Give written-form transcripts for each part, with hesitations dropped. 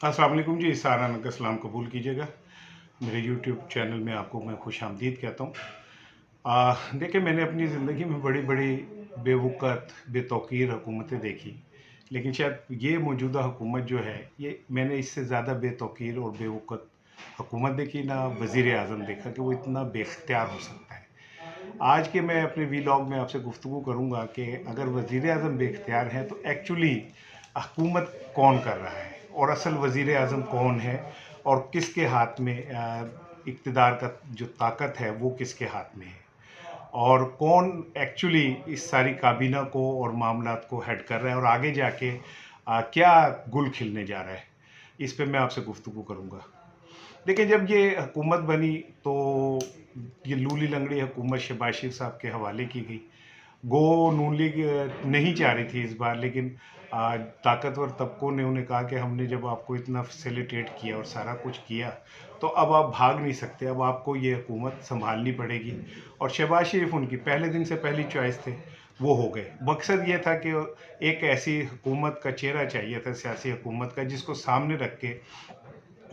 अस्सलाम वालेकुम जी, साराना का सलाम कबूल कीजिएगा। मेरे यूट्यूब चैनल में आपको मैं खुश आमदीद कहता हूँ। देखिए, मैंने अपनी ज़िंदगी में बड़ी-बड़ी बेवक़्त, बेतौकीर हुकूमतें देखी, लेकिन शायद ये मौजूदा हुकूमत जो है, ये मैंने इससे ज़्यादा बेतौकीर और बेवक़्त हुकूमत देखी, ना वज़ीर-ए-आज़म देखा कि वो इतना बेइख्तियार हो सकता है। आज के मैं अपने वीलॉग में आपसे गुफ्तगू करूँगा कि अगर वज़ीर-ए-आज़म बेइख्तियार हैं, तो एक्चुअली हुकूमत कौन कर रहा है और असल वज़ीर-ए-आज़म कौन है और किसके हाथ में इक़्तिदार का जो ताकत है वो किसके हाथ में है और कौन एक्चुअली इस सारी काबीना को और मामलात को हेड कर रहा है और आगे जाके क्या गुल खिलने जा रहा है, इस पे मैं आपसे गुफ्तगू करूँगा। देखिए, जब ये हुकूमत बनी तो ये लूली लंगड़ी हुकूमत शहबाज शरीफ साहब के हवाले की गई। गो नून लीग नहीं चाह रही थी इस बार, लेकिन ताकतवर तबकों ने उन्हें कहा कि हमने जब आपको इतना फैसिलिटेट किया और सारा कुछ किया, तो अब आप भाग नहीं सकते, अब आपको ये हुकूमत संभालनी पड़ेगी। और शहबाज शरीफ उनकी पहले दिन से पहली चॉइस थे, वो हो गए। मकसद ये था कि एक ऐसी हुकूमत का चेहरा चाहिए था, सियासी हुकूमत का, जिसको सामने रख के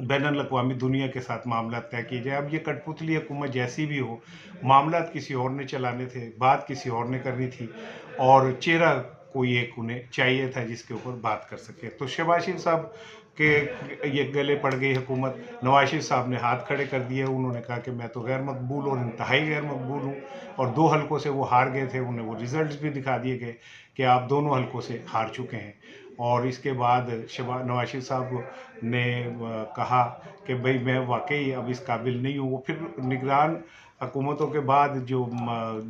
बैनुल अक़वामी दुनिया के साथ मामला तय किए जाए। अब ये कठपुतली हुकूमत जैसी भी हो, मामलात किसी और ने चलाने थे, बात किसी और ने करनी थी और चेहरा कोई एक उन्हें चाहिए था जिसके ऊपर बात कर सके। तो शहबाज शरीफ साहब के ये गले पड़ गई हुकूमत। नवाज शरीफ साहब ने हाथ खड़े कर दिए, उन्होंने कहा कि मैं तो गैर मकबूल और इंतहाई गैर मकबूल हूँ, और 2 हलकों से वो हार गए थे। उन्हें वो रिजल्ट्स भी दिखा दिए गए कि आप दोनों हलकों से हार चुके हैं। और इसके बाद नवाज शरीफ साहब ने कहा कि भाई मैं वाकई अब इस काबिल नहीं हूँ। वो फिर निगरान हुकूमतों के बाद जो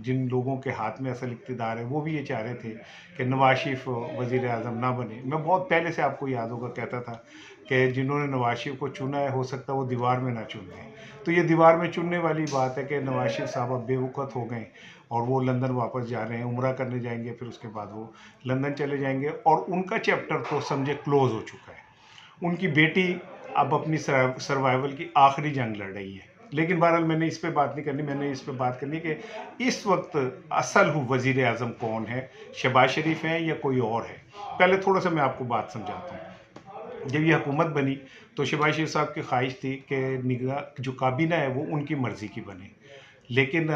जिन लोगों के हाथ में असल इक़्तिदार है, वो भी ये चाह रहे थे कि नवाज शरीफ वज़ीर-ए-आज़म ना बने। मैं बहुत पहले से आपको याद होगा कहता था कि जिन्होंने नवाज शरीफ को चुना है, हो सकता है वो दीवार में ना चुन लें। तो ये दीवार में चुनने वाली बात है कि नवाज शरीफ साहब अब बेवक़्त हो गए और वो लंदन वापस जा रहे हैं, उम्रा करने जाएंगे, फिर उसके बाद वो लंदन चले जाएंगे और उनका चैप्टर तो समझे क्लोज़ हो चुका है। उनकी बेटी अब अपनी सर्वाइवल की आखिरी जंग लड़ रही है। लेकिन बहरहाल मैंने इस पे बात नहीं करनी, मैंने इस पे बात करनी कि इस वक्त असल वज़ीर आज़म कौन है, शहबाज शरीफ हैं या कोई और है। पहले थोड़ा सा मैं आपको बात समझाता हूँ। जब ये हुकूमत बनी तो शहबाज शरीफ साहब की ख्वाहिश थी कि निगरान जो काबीना है वो उनकी मर्ज़ी की बने, लेकिन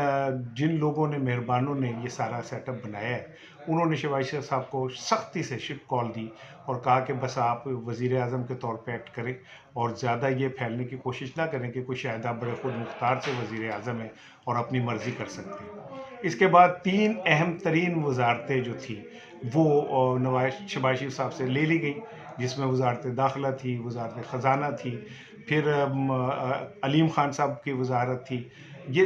जिन लोगों ने, मेहरबानों ने ये सारा सेटअप बनाया है, उन्होंने शहबाज शरीफ साहब को सख्ती से शिप कॉल दी और कहा कि बस आप वज़ीर आज़म के तौर पे एक्ट करें और ज़्यादा ये फैलने की कोशिश ना करें कि कोई शायद आप बड़े खुद मुख्तार से वज़ीर आज़म हैं और अपनी मर्ज़ी कर सकते हैं। इसके बाद 3 अहम तरीन वजारतें जो थी वो शहबाज शरीफ साहब से ले ली गई, जिसमें वजारत दाखिला थी, वजारत ख़जाना थी, फिर अलीम ख़ान साहब की वजारत थी। ये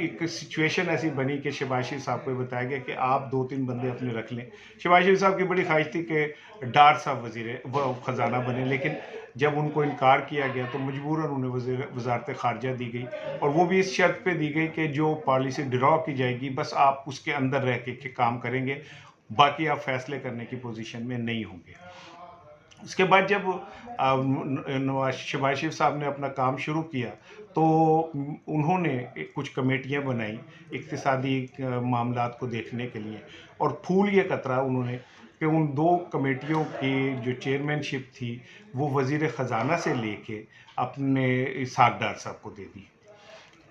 एक सिचुएशन ऐसी बनी कि शहबाज शरीफ साहब को बताया गया कि आप 2-3 बंदे अपने रख लें। शहबाज शरीफ साहब की बड़ी ख्वाहिश थी कि डार साहब ख़जाना बने, लेकिन जब उनको इनकार किया गया तो मजबूरन उन्हें वजारत ख़ारजा दी गई और वो भी इस शर्त पे दी गई कि जो पॉलिसी ड्रॉ की जाएगी बस आप उसके अंदर रह के काम करेंगे, बाकी आप फैसले करने की पोजीशन में नहीं होंगे। उसके बाद जब शहबाज शरीफ साहब ने अपना काम शुरू किया तो उन्होंने कुछ कमेटियां बनाई इक़्तिसादी मामलात को देखने के लिए, और फूल ये कतरा उन्होंने कि उन 2 कमेटियों की जो चेयरमैनशिप थी वो वज़ीर ख़जाना से लेके अपने इसहाक़ डार साहब को दे दी।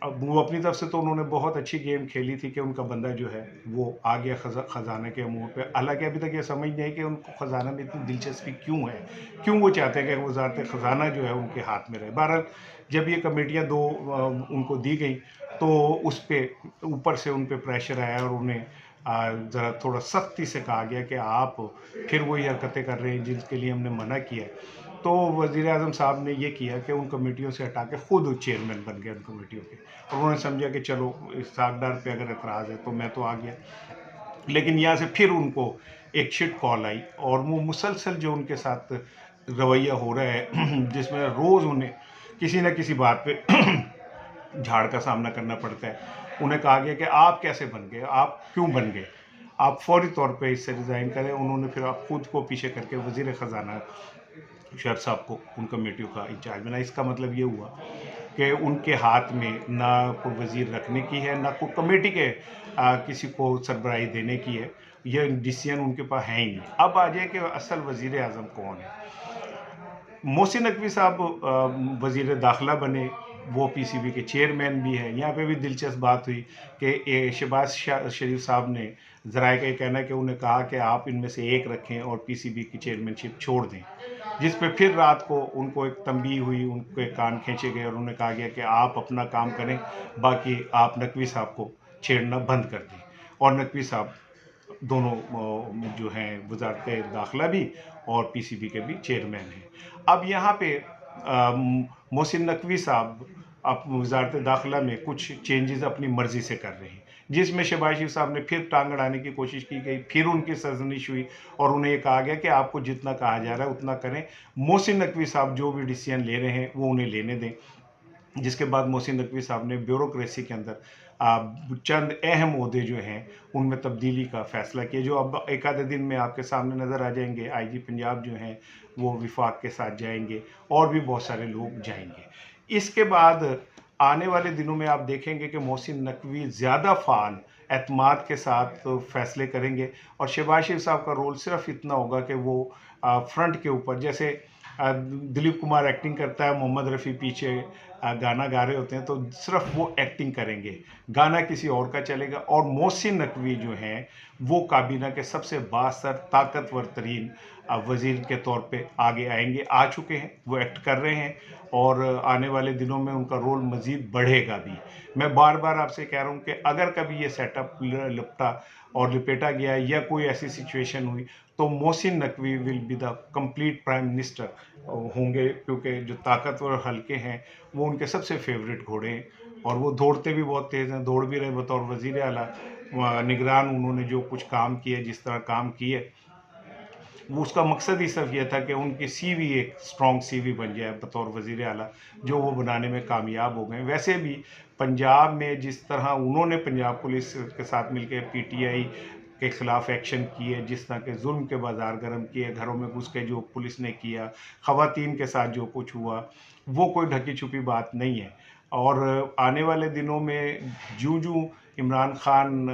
अब वो अपनी तरफ से तो उन्होंने बहुत अच्छी गेम खेली थी कि उनका बंदा जो है वो आ गया ख़जाने के मुँह पे। हालाँकि अभी तक ये समझ नहीं है कि उनको ख़जाना में इतनी दिलचस्पी क्यों है, क्यों वो चाहते हैं कि वज़ारत ख़जाना जो है उनके हाथ में रहे। बहरहाल जब ये कमेटियाँ 2 उनको दी गई तो उस पे ऊपर से उन पे प्रेशर आया और उन्हें ज़रा थोड़ा सख्ती से कहा गया कि आप फिर वही हरकतें कर रहे हैं जिनके लिए हमने मना किया है। तो वज़ीर आज़म साहब ने ये किया कि उन कमेटियों से हटा के खुद चेयरमैन बन गए उन कमेटियों के, और उन्होंने समझा कि चलो इसहाक़ डार पे अगर एतराज़ है तो मैं तो आ गया। लेकिन यहाँ से फिर उनको एक शिट कॉल आई और वो मुसलसल जो उनके साथ रवैया हो रहा है जिसमें रोज़ उन्हें किसी न किसी बात पे झाड़ का सामना करना पड़ता है। उन्हें कहा गया कि आप कैसे बन गए, आप क्यों बन गए, आप फौरी तौर पे इससे रिज़ाइन करें। उन्होंने फिर खुद को पीछे करके वज़ीर ख़जाना शरीफ साहब को उन कमेटियों का इंचार्ज बना। इसका मतलब ये हुआ कि उनके हाथ में ना कोई वज़ीर रखने की है, ना कोई कमेटी के किसी को सरबराही देने की है। यह डिसीजन उनके पास है ही नहीं। अब आ जाए कि असल वज़ीर आज़म कौन है। मोहसिन नकवी साहब वज़ीर दाखिला बने, वो पीसीबी के चेयरमैन भी हैं। यहाँ पे भी दिलचस्प बात हुई कि शहबाज शरीफ साहब ने, ज़राए का ये कहना है कि उन्हें कहा कि आप इनमें से एक रखें और पीसीबी की चेयरमैनशिप छोड़ दें, जिस पे फिर रात को उनको एक तंबीह हुई, उनके कान खींचे गए और उन्हें कहा गया कि आप अपना काम करें, बाकी आप नकवी साहब को छेड़ना बंद कर दें। और नकवी साहब दोनों जो हैं वजारत दाखिला भी और पीसीबी के भी चेयरमैन हैं। अब यहाँ पे मोहसिन नकवी साहब अब वजारत दाखिला में कुछ चेंजेस अपनी मर्जी से कर रहे हैं, जिसमें शहबाज शरीफ साहब ने फिर टांग अड़ाने की कोशिश की गई, फिर उनकी सरजनिश हुई और उन्हें ये कहा गया कि आपको जितना कहा जा रहा है उतना करें, मोहसिन नकवी साहब जो भी डिसीजन ले रहे हैं वो उन्हें लेने दें। जिसके बाद मोहसिन नकवी साहब ने ब्यूरोक्रेसी के अंदर चंद अहम ओहदे जो हैं उनमें तब्दीली का फैसला किया, जो अब एक आधे दिन में आपके सामने नज़र आ जाएंगे। आईजी पंजाब जो हैं वो विफाक के साथ जाएंगे और भी बहुत सारे लोग जाएंगे। इसके बाद आने वाले दिनों में आप देखेंगे कि मोहसिन नकवी ज़्यादा फ़ाल एतमाद के साथ फैसले करेंगे और शहबाज शरीफ साहब का रोल सिर्फ इतना होगा कि वो फ्रंट के ऊपर, जैसे दिलीप कुमार एक्टिंग करता है, मोहम्मद रफ़ी पीछे गाना गा रहे होते हैं, तो सिर्फ वो एक्टिंग करेंगे, गाना किसी और का चलेगा। और मोहसिन नकवी जो हैं वो काबीना के सबसे बासर ताकतवर तरीन वज़ीर के तौर पे आगे आएंगे, आ चुके हैं, वो एक्ट कर रहे हैं और आने वाले दिनों में उनका रोल मज़ीद बढ़ेगा भी। मैं बार बार आपसे कह रहा हूँ कि अगर कभी ये सेटअप लिपटा और लिपेटा गया या कोई ऐसी सिचुएशन हुई तो Mohsin Naqvi will be the complete prime minister होंगे, क्योंकि जो ताकतवर हल्के हैं वो उनके सबसे फेवरेट घोड़े हैं और वो दौड़ते भी बहुत तेज़ हैं, दौड़ भी रहे बतौर वज़ीर आला निगरान। उन्होंने जो कुछ काम किए, जिस तरह काम किए, वो उसका मकसद ही सिर्फ ये था कि उनकी सीवी एक स्ट्रॉन्ग सीवी बन जाए बतौर वज़ीर आला, जो वो बनाने में कामयाब हो गए। वैसे भी पंजाब में जिस तरह उन्होंने पंजाब पुलिस के साथ मिलकर पीटीआई के ख़िलाफ़ एक्शन किए, जिस तरह के जुल्म के बाज़ार गर्म किए, घरों में घुस के जो पुलिस ने किया, ख़वातीन के साथ जो कुछ हुआ, वो कोई ढकी छुपी बात नहीं है। और आने वाले दिनों में जूं-जूं इमरान खान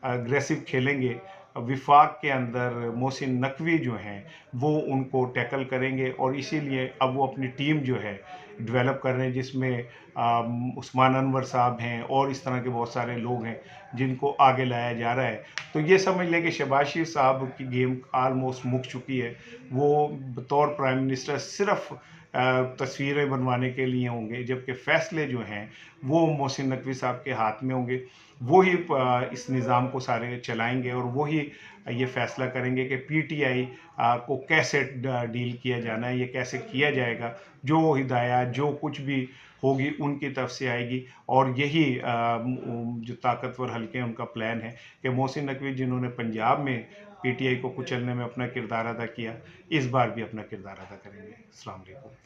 अग्रेसिव खेलेंगे, विफाक के अंदर मोहसिन नकवी जो हैं वो उनको टैकल करेंगे और इसीलिए अब वो अपनी टीम जो है डेवलप कर रहे हैं, जिसमें उस्मान अनवर साहब हैं और इस तरह के बहुत सारे लोग हैं जिनको आगे लाया जा रहा है। तो ये समझ लें कि शहबाज शरीफ साहब की गेम आलमोस्ट मुक चुकी है। वो बतौर प्राइम मिनिस्टर सिर्फ तस्वीरें बनवाने के लिए होंगे, जबकि फ़ैसले जो हैं वो मोहसिन नकवी साहब के हाथ में होंगे। वो ही इस निज़ाम को सारे चलाएंगे और वो ही ये फ़ैसला करेंगे कि पीटीआई को कैसे डील किया जाना है, ये कैसे किया जाएगा। जो हिदायत जो कुछ भी होगी उनकी तरफ से आएगी और यही जो ताकतवर हल्के हैं उनका प्लान है कि मोहसिन नकवी जिन्होंने पंजाब में पीटीआई को कुचलने में अपना किरदार अदा किया, इस बार भी अपना किरदार अदा करेंगे। अस्सलाम वालेकुम।